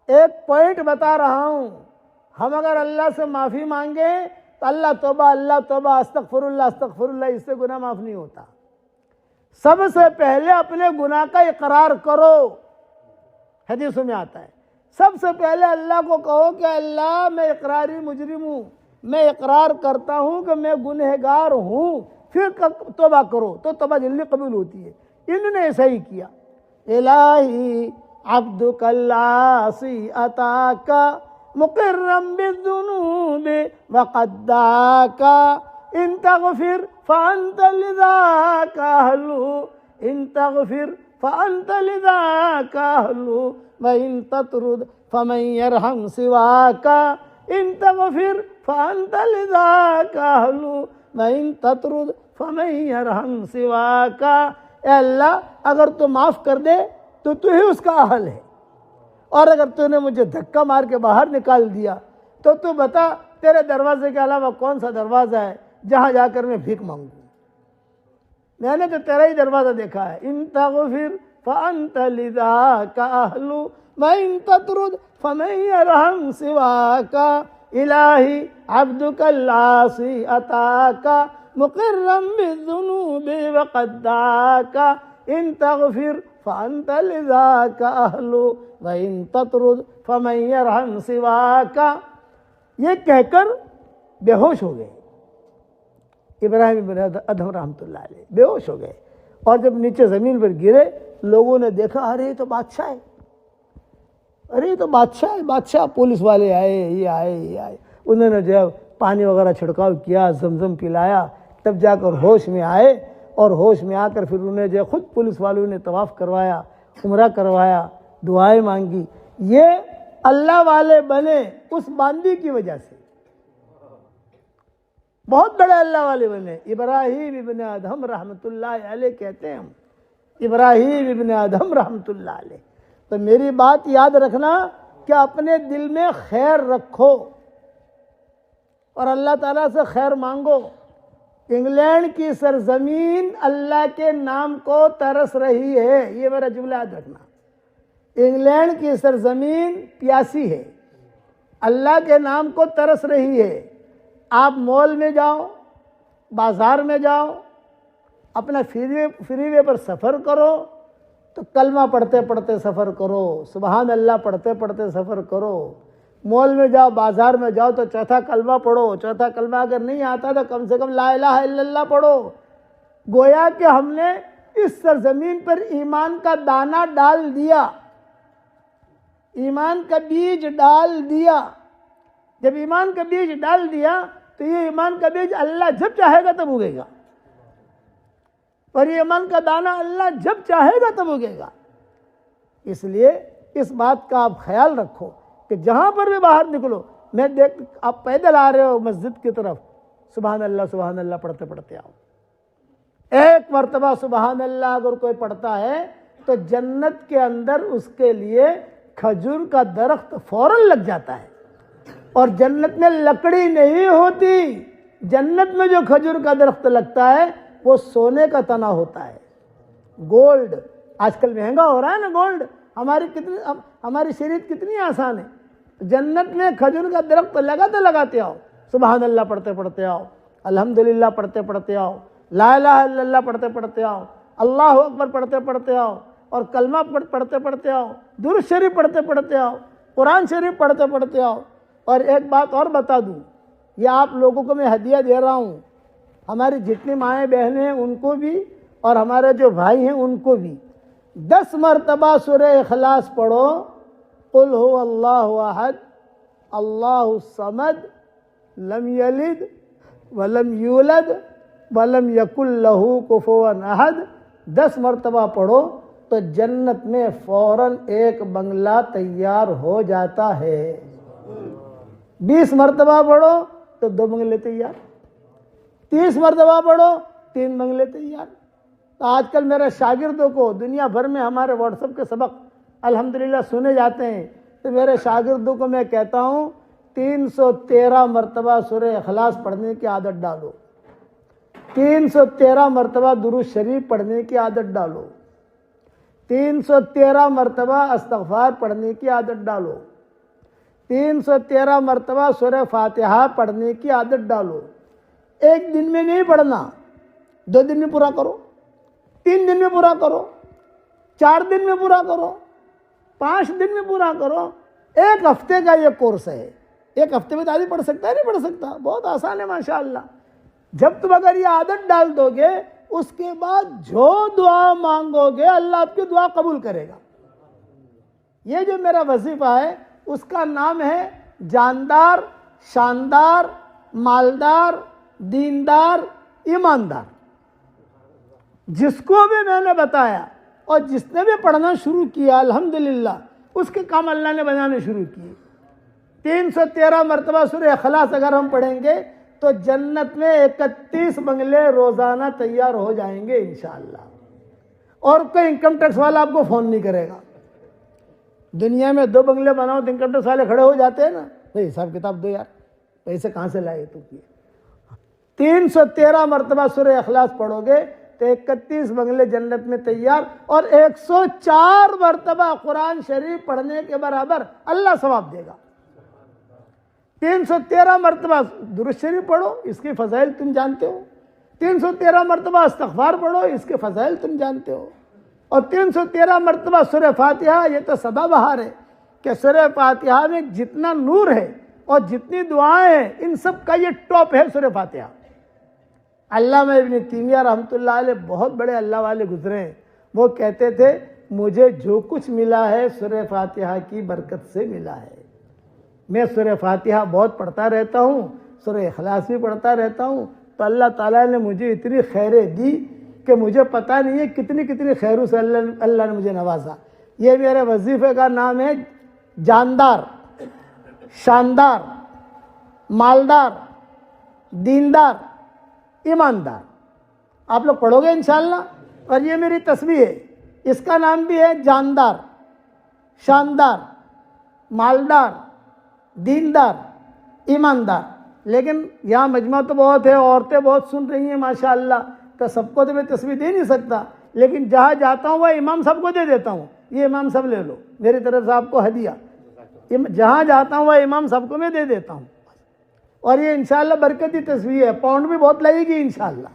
एक पॉइंट बता रहा हूं, हम अगर अल्लाह से माफ़ी मांगे तो अल्लाह तौबा अस्तगफिरुल्लाह, इससे गुनाह माफ़ नहीं होता। सबसे पहले अपने गुनाह का इकरार करो, हदीसों में आता है। सबसे पहले अल्लाह को कहो कि अल्लाह मैं इकरारी मुजरिम हूँ, मैं इकरार करता हूँ कि मैं गुनहगार हूँ, फिर तौबा करो तो तौबा जल्दी कबूल होती है। इन्होंने ऐसा ही किया। इलाही अब्दुकल्लासी अताका मुक़र्रम बिद्दुनूबि वक़द्दाका, इन तग़फिर फ़अन्त लिज़ाका अहलु, इन तग़फिर फ़अन्त लिज़ाका अहलु, व इन ततरुद फ़मन यरहम सिवाका, इन तग़फिर फ़अन्त लिज़ाका अहलु, व इन ततरुद फ़मन यरहम सिवाका। ए अल्लाह, अगर तू माफ़ कर दे तो तू ही उसका अहल है, और अगर तूने मुझे धक्का मार के बाहर निकाल दिया तो तू बता तेरे दरवाजे के अलावा कौन सा दरवाज़ा है जहाँ जाकर मैं भीख मांगूँ? मैंने तो तेरा ही दरवाज़ा देखा है। इन तग़फिर फ़अन्त लिज़ाका अहलु, व इन ततरुद फ़मन यरहम सिवाका, इलाही अब्दुकल्लासी अताका मुक़र्रम बिद्दुनूबि वक़द्दाका, इन तग़फिर फ़अन्त लिज़ाका अहलु, व इन ततरुद फ़मन यरहम सिवाका। ये कहकर बेहोश हो गए इब्राहिम इब्न अदहम रहमतुल्लाह अलैह, बेहोश हो गए। और जब नीचे ज़मीन पर गिरे, लोगों ने देखा अरे ये तो बादशाह है, अरे ये तो बादशाह है। बादशाह, पुलिस वाले आए, ये आए, उन्होंने जो है पानी वगैरह छिड़काव किया, जमजम पिलाया, तब जाकर होश में आए। और होश में आकर फिर उन्हें जो खुद पुलिस वालों ने तवाफ़ करवाया, उम्रा करवाया, दुआएं मांगी। ये अल्लाह वाले बने उस बांदी की वजह से, बहुत बड़े अल्लाह वाले बने। इब्राहिम इब्न अदहम रहमतुल्लाह अलैह कहते हैं हम, इब्राहिम इब्न अदहम रहमतुल्लाह अलैह। तो मेरी बात याद रखना कि अपने दिल में खैर रखो और अल्लाह ताला से खैर मांगो। इंग्लैंड की सरजमीन अल्लाह के नाम को तरस रही है, ये मेरा जुमला याद रखना। इंग्लैंड की सरजमीन प्यासी है, अल्लाह के नाम को तरस रही है। आप मॉल में जाओ, बाज़ार में जाओ, अपना फ्रीवे पर सफ़र करो तो कलमा पढ़ते पढ़ते सफ़र करो, सुबहान अल्लाह पढ़ते पढ़ते सफ़र करो। मॉल में जाओ, बाजार में जाओ तो चौथा कलमा पढ़ो। चौथा कलमा अगर नहीं आता तो कम से कम ला इलाहा इल्लल्लाह पढ़ो। गोया कि हमने इस सरजमीन पर ईमान का दाना डाल दिया, ईमान का बीज डाल दिया। जब ईमान का बीज डाल दिया तो ये ईमान का बीज अल्लाह जब चाहेगा तब उगेगा, और ये ईमान का दाना अल्लाह जब चाहेगा तब उगेगा। इसलिए इस बात का आप ख्याल रखो कि जहां पर भी बाहर निकलो, मैं देख आप पैदल आ रहे हो मस्जिद की तरफ, सुभान अल्लाह पढ़ते पढ़ते आओ। एक मर्तबा सुभान अल्लाह अगर कोई पढ़ता है तो जन्नत के अंदर उसके लिए खजूर का दरख्त फौरन लग जाता है। और जन्नत में लकड़ी नहीं होती, जन्नत में जो खजूर का दरख्त लगता है वो सोने का तना होता है, गोल्ड। आजकल महंगा हो रहा है ना गोल्ड। हमारी शरीयत कितनी आसान है। जन्नत में खजूर का दरख्त लगाते आओ, सुभान अल्लाह पढ़ते पढ़ते आओ, अल्हम्दुलिल्लाह पढ़ते पढ़ते आओ, ला इलाहा इल्लल्लाह पढ़ते पढ़ते आओ, अल्लाहु अकबर पढ़ते पढ़ते आओ, और कलमा पढ़ते पढ़ते आओ, दुरूद शरीफ पढ़ते पढ़ते आओ, कुरान शरीफ पढ़ते पढ़ते आओ। और एक बात और बता दूं, ये आप लोगों को मैं हदिया दे रहा हूँ, हमारी जितनी माएँ बहनें हैं उनको भी और हमारे जो भाई हैं उनको भी 10 मरतबा सूरह इखलास पढ़ो। कुल हु अल्लाहु अहद अल्लाहु समद लम यलिद वलम यूलद वलम यकुल लहू कुफुवन अहद 10 मरतबा पढ़ो तो जन्नत में फौरन एक बंगला तैयार हो जाता है। 20 मरतबा पढ़ो तो 2 बंगले तैयार, 30 मरतबा पढ़ो 3 बंगले तैयार। तो आजकल मेरे शागिर्दों को दुनिया भर में हमारे व्हाट्सएप के सबक अल्हम्दुलिल्लाह सुने जाते हैं, तो मेरे शागिर्दों को मैं कहता हूँ 313 मरतबा सूरह इखलास पढ़ने की आदत डालो, 313 मरतबा दुरूद शरीफ पढ़ने की आदत डालो, 313 मरतबा इस्तग़फ़ार पढ़ने की आदत डालो, 313 मरतबा सूरह फातिहा पढ़ने की आदत डालो। एक दिन में नहीं पढ़ना, 2 दिन में पूरा करो, 3 दिन में पूरा करो, 4 दिन में पूरा करो, 5 दिन में पूरा करो। 1 हफ्ते का ये कोर्स है। 1 हफ्ते में तो आदमी पढ़ सकता है, नहीं पढ़ सकता, बहुत आसान है माशाअल्लाह। जब तुम अगर ये आदत डाल दोगे उसके बाद जो दुआ मांगोगे अल्लाह आपकी दुआ कबूल करेगा। ये जो मेरा वजीफा है उसका नाम है जानदार, शानदार, मालदार, दीनदार, ईमानदार। जिसको भी मैंने बताया और जिसने भी पढ़ना शुरू किया अल्हम्दुलिल्लाह उसके काम अल्लाह ने बनाने शुरू किए। 313 मरतबा सूरह इखलास अगर हम पढ़ेंगे तो जन्नत में 31 बंगले रोजाना तैयार हो जाएंगे इंशाअल्लाह। और कोई इनकम टैक्स वाला आपको फोन नहीं करेगा। दुनिया में 2 बंगले बनाओ तो इनकम टैक्स वाले खड़े हो जाते हैं ना, भाई हिसाब किताब दो यार, पैसे कहाँ से लाए तू किए। 313 मरतबा सूरह इखलास पढ़ोगे तो 31 बंगले जन्नत में तैयार, और 104 मरतबा कुरान शरीफ पढ़ने के बराबर अल्लाह सवाब देगा। 313 मरतबा दुरूद शरीफ पढ़ो, इसके फजाइल तुम जानते हो। 313 मरतबा इस्तग़फ़ार पढ़ो, इसके फजाइल तुम जानते हो। और 313 मरतबा सूरह फातिहा, ये तो सदाबहार है कि सूरह फातिहा में जितना नूर है और जितनी दुआएं हैं इन सब का ये टॉप है सूरह फातिहा। अल्लामा इब्न तैमिया रहमतुल्लाह अलैह बहुत बड़े अल्लाह वाले गुजरे हैं। वो कहते थे मुझे जो कुछ मिला है सूरह फातिहा की बरकत से मिला है। मैं सूरह फातिहा बहुत पढ़ता रहता हूँ, सूरह इखलास भी पढ़ता रहता हूँ, तो अल्लाह ताला ने मुझे इतनी खैरें दी कि मुझे पता नहीं है कितनी कितनी खैरों से अल्लाह ने मुझे नवाजा। ये मेरे वजीफे का नाम है जानदार, शानदार, मालदार, दीनदार, ईमानदार। आप लोग पढ़ोगे इंशाअल्लाह। और ये मेरी तस्बीह है, इसका नाम भी है जानदार, शानदार, मालदार, दीनदार, ईमानदार। लेकिन यहाँ मजमा तो बहुत है, औरतें बहुत सुन रही हैं माशाअल्लाह, तो सबको तो मैं तस्बीह दे नहीं सकता, लेकिन जहाँ जाता हूँ वह इमाम सबको दे देता हूँ। ये इमाम सब ले लो, मेरी तरफ से आपको हदिया। जहाँ जाता हूँ वह इमाम सबको मैं दे देता हूँ। और ये इंशाअल्लाह बरकती तस्बीह है, पाउंड भी बहुत लगेगी इंशाअल्लाह।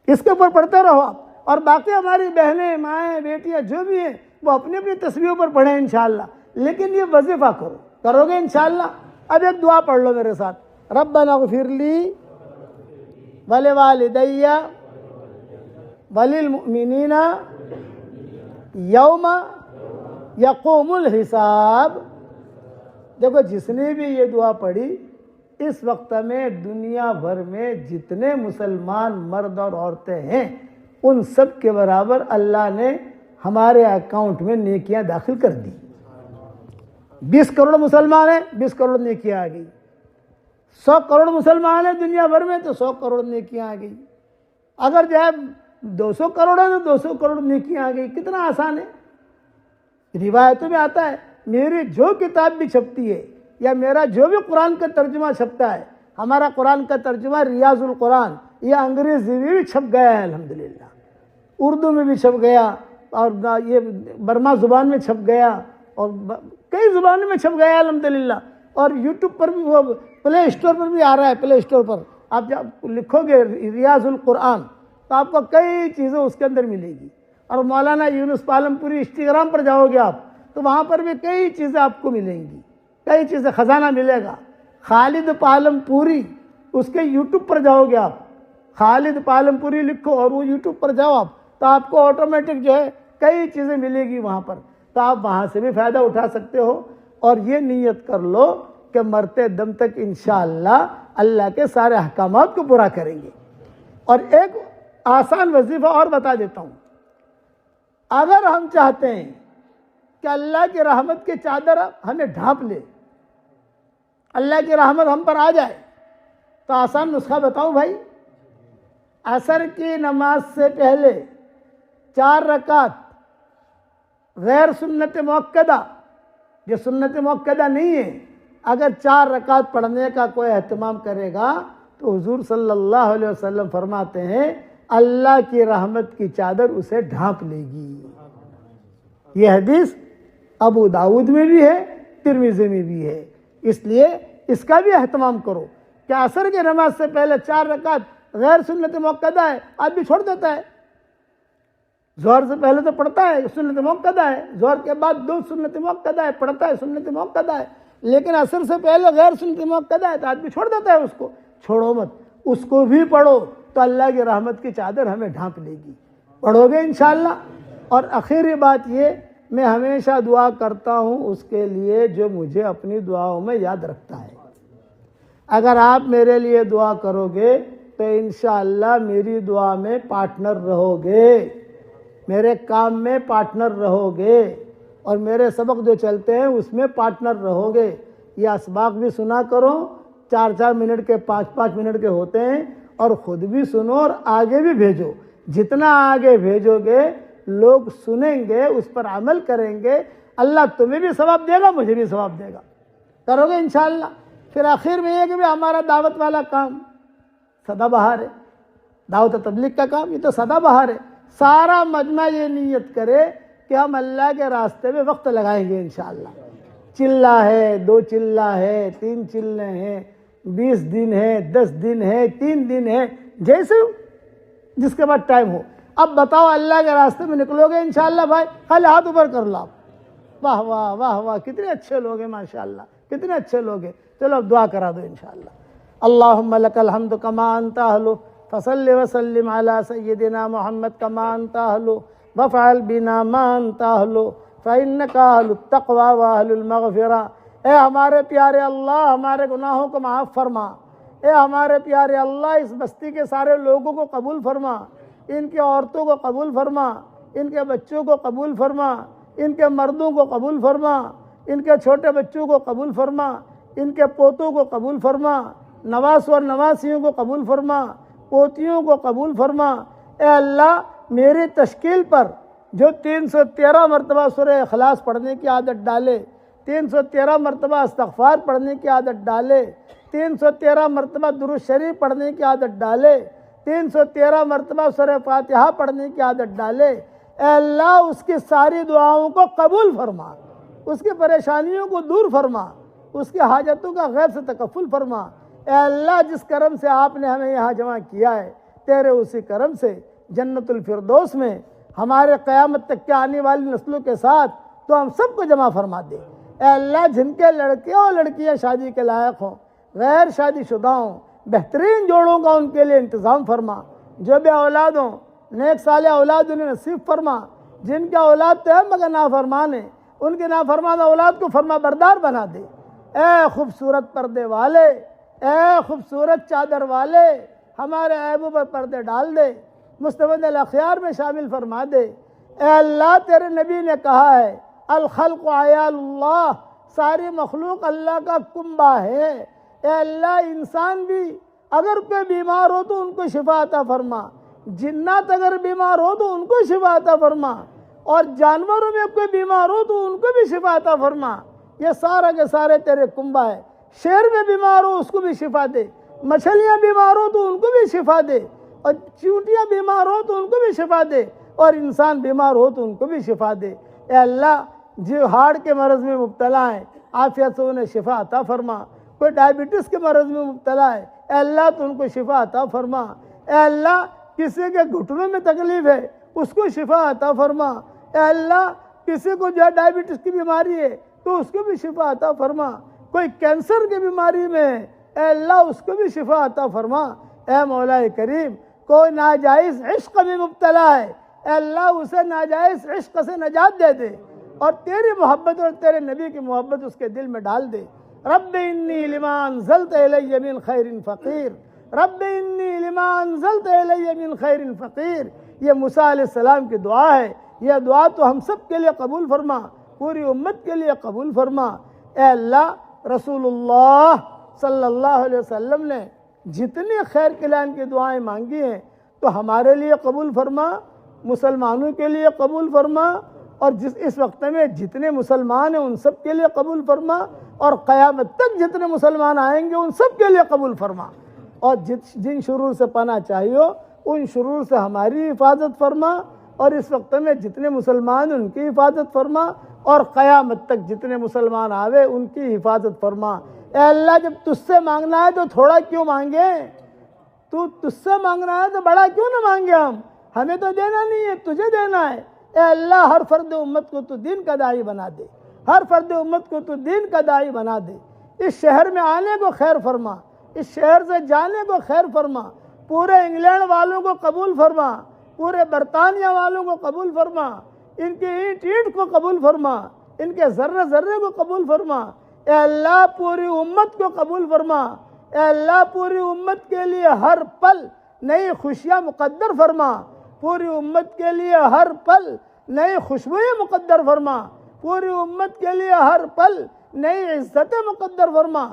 इसके ऊपर पढ़ते रहो आप। और बाकी हमारी बहनें, माएँ, बेटियाँ जो भी हैं वो अपनी अपनी तस्बीहों पर पढ़ें इंशाअल्लाह। लेकिन ये वजीफा करो, करोगे इंशाअल्लाह। अब एक दुआ पढ़ लो मेरे साथ, रब्बना ग़फ़िरली वलिवालिदैया वलिल मुमिनीना यौमा यक़ूमुल हिसाब। देखो, जिसने भी ये दुआ पढ़ी, इस वक्त में दुनिया भर में जितने मुसलमान मर्द और औरतें हैं, उन सब के बराबर अल्लाह ने हमारे अकाउंट में नेकियां दाखिल कर दी। 20 करोड़ मुसलमान हैं, 20 करोड़ नेकियां आ गई। 100 करोड़ मुसलमान हैं दुनिया भर में, तो 100 करोड़ नेकियां आ गई। अगर जो है 200 करोड़ है तो 200 करोड़ नेकियां आ गई। कितना आसान है। रिवायतों में आता है, मेरी जो किताब भी छपती है या मेरा जो भी कुरान का तर्जुमा छपता है, हमारा कुरान का तर्जुमा रियाजुल कुरान, यह अंग्रेजी में भी छप गया है अल्हम्दुलिल्लाह, उर्दू में भी छप गया, और ये बर्मा ज़ुबान में छप गया, और कई ज़ुबानों में छप गया अल्हम्दुलिल्लाह। और यूट्यूब पर भी, वो प्ले स्टोर पर भी आ रहा है। प्ले स्टोर पर आप जब लिखोगे रियाजुल कुरान तो आपको कई चीज़ें उसके अंदर मिलेगी। और मौलाना यूनुस पालमपुरी इंस्टाग्राम पर जाओगे आप, तो वहाँ पर भी कई चीज़ें आपको मिलेंगी, कई चीज़ें, ख़जाना मिलेगा। खालिद पालमपुरी, उसके यूट्यूब पर जाओगे आप, खालिद पालमपुरी लिखो और वो यूट्यूब पर जाओ आप, तो आपको ऑटोमेटिक जो है कई चीज़ें मिलेगी वहाँ पर। तो आप वहाँ से भी फ़ायदा उठा सकते हो। और ये नीयत कर लो कि मरते दम तक इंशाअल्लाह अल्लाह के सारे अहकामात को पूरा करेंगे। और एक आसान वजीफ़ा और बता देता हूँ। अगर हम चाहते हैं कि अल्लाह की रहमत की चादर हमें ढांप ले, अल्लाह की रहमत हम पर आ जाए, तो आसान नुस्खा बताऊं भाई। असर की नमाज से पहले 4 रकात गैर सुन्नत मुअक्कदा, जो सुन्नत मुअक्कदा नहीं है, अगर 4 रकात पढ़ने का कोई एहतमाम करेगा तो हुजूर सल्लल्लाहु अलैहि वसल्लम फरमाते हैं अल्लाह की रहमत की चादर उसे ढांप लेगी। ये हदीस अबू दाऊद में भी है, तिरमिज़ी में भी है। इसलिए इसका भी एहतमाम करो कि असर की नमाज से पहले 4 रकात गैर सुन्नत मुअक्कदा है, आदमी छोड़ देता है। ज़ोहर से पहले तो पढ़ता है, सुन्नत मुअक्कदा है। ज़ोहर के बाद 2 सुन्नत मुअक्कदा है, पढ़ता है, सुन्नत मुअक्कदा है। लेकिन असर से पहले गैर सुन्नत मुअक्कदा है, तो आदमी छोड़ देता है उसको। छोड़ो मत, उसको भी पढ़ो, तो अल्लाह की रहमत की चादर हमें ढांप लेगी। पढ़ोगे इंशाअल्लाह। और आखिरी बात ये, मैं हमेशा दुआ करता हूँ उसके लिए जो मुझे अपनी दुआओं में याद रखता है। अगर आप मेरे लिए दुआ करोगे तो इंशाअल्लाह मेरी दुआ में पार्टनर रहोगे, मेरे काम में पार्टनर रहोगे, और मेरे सबक जो चलते हैं उसमें पार्टनर रहोगे। ये असबाक भी सुना करो, 4-4 मिनट के, 5-5 मिनट के होते हैं, और ख़ुद भी सुनो और आगे भी भेजो। जितना आगे भेजोगे लोग सुनेंगे, उस पर अमल करेंगे, अल्लाह तुम्हें भी सवाब देगा, मुझे भी सवाब देगा। करोगे इंशाअल्लाह। फिर आखिर में ये कि हमारा दावत वाला काम सदाबहार है, दावत तबलीग का काम ये तो सदाबहार है। सारा मजमा ये नीयत करे कि हम अल्लाह के रास्ते में वक्त लगाएंगे इंशाअल्लाह। चिल्ला है, 2 चिल्ला है, 3 चिल्ले हैं, 20 दिन है, 10 दिन है, 3 दिन है, जैसे जिसके बाद टाइम हो। अब बताओ, अल्लाह के रास्ते में निकलोगे इंशाअल्लाह भाई, खाली हाथ ऊपर कर लो। वाह वाह वाह वाह, कितने अच्छे लोग हैं माशाअल्लाह, कितने अच्छे लोग हैं। चलो अब दुआ करा दो इंशाअल्लाह। अल्लाहुम्मा लकल हम्दु कमा अंता अहलु फसल्लि वसल्लिम अला सय्यिदिना मुहम्मद कमा अंता अहलु वफ़अल बिना मा अंता अहलु फ़इन्नका अहलुत तक़वा व अहलुल मग़फ़िरा। ए हमारे प्यारे अल्लाह, हमारे गुनाहों को माफ़ फरमा। ए हमारे प्यारे अल्लाह, इस बस्ती के सारे लोगों को कबूल फरमा, इनके औरतों को कबूल फरमा, इनके बच्चों को कबूल फरमा, इनके मर्दों को कबूल फरमा, इनके छोटे बच्चों को कबूल फरमा, इनके पोतों को कबूल फरमा, नवास और नवासियों को कबूल फरमा, पोतियों को कबूल फरमा। ए अल्लाह, मेरी तश्कील पर जो 313 मरतबा सूरह इखलास पढ़ने की आदत डाले, 313 मरतबा इस्तग़फ़ार पढ़ने की आदत डाले, 313 मरतबा दुरूद शरीफ पढ़ने की आदत डाले, 313 मरतबा सूरह फातिहा पढ़ने की आदत डाले। ए अल्लाह, उसकी सारी दुआओं को कबूल फरमा, उसकी परेशानियों को दूर फरमा, उसकी हाजतों का गैब से तकफ़ुल फरमा। ए अल्लाह, जिस करम से आपने हमें यहाँ जमा किया है, तेरे उसी करम से जन्नतुल फिरदौस में हमारे क़यामत तक के आने वाली नस्लों के साथ तो हम सबको जमा फरमा दे। ए अल्लाह जिनके लड़के और लड़कियां शादी के लायक हों, गैर शादीशुदा हों, बेहतरीन जोड़ों का उनके लिए इंतज़ाम फरमा। जो भी औलाद हों नेक साले औलाद उन्हें नसीब फरमा। जिनका औलाद तो है मगर नाफरमान है, उनके नाफरमान औलाद को फरमा बरदार बना दे। ए खूबसूरत पर्दे वाले, ए खूबसूरत चादर वाले, हमारे ऐबों पर पर्दे डाल दे, मुस्तफ़ा अख़यार में शामिल फरमा दे। ए अल्लाह तेरे नबी ने कहा है अल खल्क़ु अयालुल्लाह, सारी मखलूक अल्लाह का कुंबा है। ए अल्लाह इंसान भी अगर कोई बीमार हो तो उनको शिफा अता फरमा, जिन्नात अगर बीमार हो तो उनको शिफा अता फरमा, और जानवरों में कोई बीमार हो तो उनको भी शिफा अता फरमा। ये सारा के सारे तेरे कुंबा है। शेर में बीमार हो उसको भी शिफा दे, मछलियाँ बीमार हो तो उनको भी शिफा दे, और चींटियाँ बीमार हो तो उनको भी शिफा दे, और इंसान बीमार हो तो उनको भी शिफा दे। ए अल्लाह जो हार्ट के मरज़ में मुब्तला है आफियत से उन्हें शिफा अता फरमा। कोई डायबिटीज़ के मरज़ में मुब्तला है, ए अल्लाह तो उनको शिफा अता फरमा। ए अल्लाह किसी के घुटनों में तकलीफ़ है उसको शिफा अता फरमा। ए अल्लाह किसी को जो डायबिटीज़ की बीमारी है तो उसको भी शिफा अता फरमा। कोई कैंसर की बीमारी में है, ए अल्लाह उसको भी शिफा अता फरमा। ए मौला करीम कोई नाजायज़ इश्क़ में मुब्तला है, ए अल्लाह उसे नाजायज़ इश्क़ से नजात दे दे, और तेरी मोहब्बत और तेरे नबी की मोहब्बत उसके दिल में डाल दे। रब्बि इन्नी लिमा अंज़लत इलैया मिन खैरिन फ़क़ीर, रब्बि इन्नी लिमा अंज़लत इलैया मिन खैरिन फ़क़ीर। ये मूसा अलैहिस्सलाम की दुआ है। यह दुआ तो हम सब के लिए कबूल फरमा, पूरी उम्मत के लिए कबूल फरमा। ए अल्लाह रसूलुल्लाह सल्लल्लाहु अलैहि वसल्लम ने जितनी खैर कल्याण की दुआएं मांगी हैं तो हमारे लिए कबूल फरमा, मुसलमानों के लिए कबूल फरमा, और इस वक्त में जितने मुसलमान हैं उन सब के लिए कबूल फरमा, और क़यामत तक जितने मुसलमान आएंगे उन सब के लिए कबूल फरमा। और जिन शुरूर से पना चाहिए उन शुरूर से हमारी हिफाजत फरमा, और इस वक्त में जितने मुसलमान उनकी हिफाजत फरमा, और क़यामत तक जितने मुसलमान आवे उनकी हिफाजत फरमा। ए अल्लाह जब तुझसे मांगना है तो थोड़ा क्यों मांगे, तू तुझसे मांगना है तो बड़ा क्यों ना मांगे हम, हमें तो देना नहीं है तुझे देना है। ए अल्लाह हर फर्द उम्मत को तू दीन का दाई बना दे, हर फर्द उम्मत को तू दीन का दाई बना दे। इस शहर में आने को खैर फरमा, इस शहर से जाने को खैर फरमा, पूरे इंग्लैंड वालों को कबूल फरमा, पूरे बरतानिया वालों को कबूल फरमा, इनकी ईंट ईंट को कबूल फरमा, इनके ज़र्रे ज़र्रे को कबूल फरमा। ए अल्लाह पूरी उम्मत को कबूल फरमा। ए अल्लाह पूरी उम्मत के लिए हर पल नई खुशियाँ मुक़द्दर फरमा, पूरी उम्मत के लिए हर पल नई खुशबुएं मुक़द्दर फरमा, पूरी उम्मत के लिए हर पल नई इज़्ज़तें मुक़द्दर फरमा,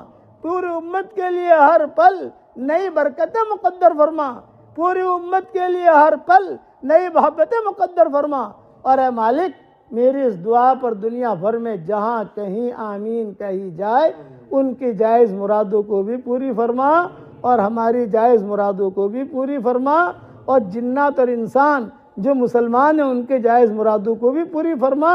पूरी उम्मत के लिए हर पल नई बरकतें मुक़द्दर फरमा, पूरी उम्मत के लिए हर पल नई मोहब्बतें मुक़द्दर फरमा। और ए मालिक मेरी इस दुआ पर दुनिया भर में जहाँ कहीं आमीन कही जाए उनकी जायज़ मुरादों को भी पूरी फरमा, और हमारी जायज़ मुरादों को भी पूरी फरमा, और जिन्नात और इंसान जो मुसलमान हैं उनके जायज़ मुरादों को भी पूरी फरमा,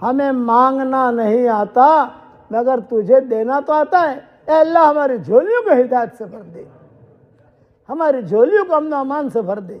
हमें मांगना नहीं आता मगर तुझे देना तो आता है। ए अल्लाह हमारी झोलियों को हिदायत से भर दे, हमारी झोलियों को अमन अमान से भर दे,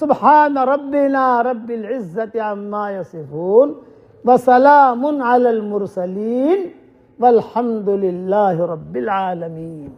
सुब्हान रब्बिना रब्बिल इज़्ज़ति अम्मा यसिफून व सलामुन अलल मुरसलीन वल्हम्दुलिल्लाहि रब्बिल आलमीन।